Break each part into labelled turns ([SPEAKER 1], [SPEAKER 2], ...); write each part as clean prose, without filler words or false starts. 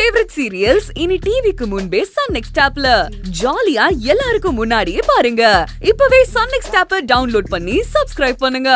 [SPEAKER 1] Favourite serials இனி டிவிக்கு முன்பே சன் நெக்ஸ்ட் ஆப்ல ஜாலியா எல்லாருக்கும் முன்னாடியே பாருங்க. இப்பவே சன் நெக்ஸ்ட் ஆப்பை டவுன்லோட் பண்ணி சப்ஸ்கிரைப் பண்ணுங்க.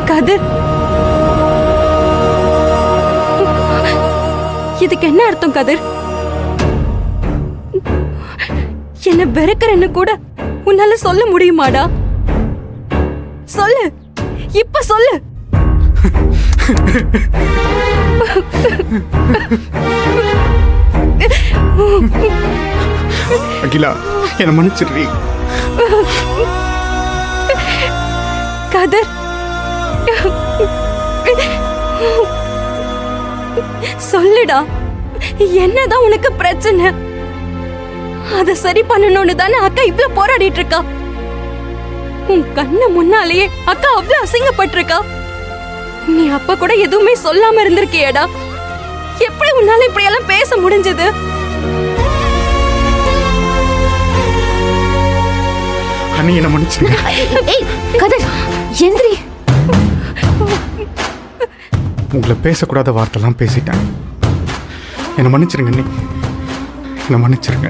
[SPEAKER 2] கதிர், இதுக்கு என்ன அர்த்தம் கதிர்? என்ன வெறுக்கிறன்னு கூட உன்னால சொல்ல முடியுமாடா? சொல்லு, இப்ப சொல்லு.
[SPEAKER 3] அகிலா, என்ன மன்னிச்சிடுறீ.
[SPEAKER 2] கதிர், சொல்லுடா, என்னதான் உனக்கு பிரச்சனை? அத சரி பண்ணணும்னு தானே அக்கா இவ்வளவு போராடிட்டு இருக்கா. உன் கண்ணு முன்னாலேயே அக்கா அவ்வளவு அசிங்கப்பட்டிருக்கா. நீ அப்ப கூட எதுவுமே சொல்லாம இருந்திருக்கியடா. எப்படி உன்னால இப்படி எல்லாம் பேச முடிஞ்சது?
[SPEAKER 3] அண்ணி, என்ன மன்னிச்சிடுங்க.
[SPEAKER 2] கதிர், எந்திரி.
[SPEAKER 3] உங்களை பேசக்கூடாத வார்த்தைலாம் பேசிட்டேன். என்ன மன்னிச்சிருங்க அண்ணி, என்ன மன்னிச்சிருங்க.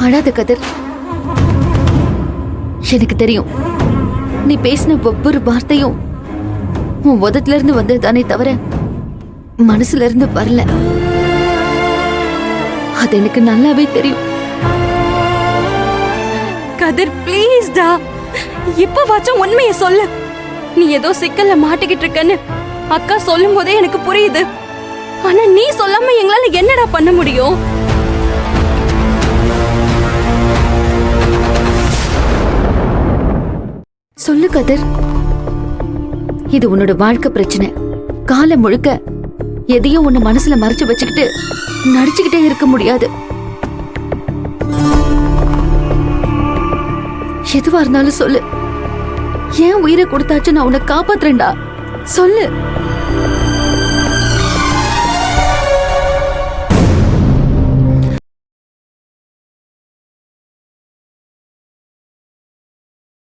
[SPEAKER 4] அழாத கதிர், எனக்கு தெரியும் நீ பேசின ஒவ்வொரு வார்த்தையும் உன் உதட்டுல இருந்து வந்ததுதானே தவிர மனசுல இருந்து வரல. அது எனக்கு நல்லாவே தெரியும்.
[SPEAKER 2] கதிர், ப்ளீஸ் டா, இப்ப வாச்சும் உண்மையை சொல்லு. நீ ஏதோ சிக்கல்ல மாட்டிக்கிட்டு இருக்கன்னு அக்கா சொல்லும் போதே எனக்கு புரியுது. ஆனா நீ சொல்லாம எங்களால என்னடா பண்ண முடியும்?
[SPEAKER 4] சொல்லு கதிர், இது உன்னோட வாழ்க்கை பிரச்சனை. காலம் முழுக்க எதையும் உன்னை மனசுல மறைச்சு வச்சுக்கிட்டு நடிச்சுக்கிட்டே இருக்க முடியாது. எதுவா இருந்தாலும் சொல்லு. ஏன் உயிரை கொடுத்தாச்சு, நான் உன்னை காப்பாத்துறேன்டா. சொல்லு.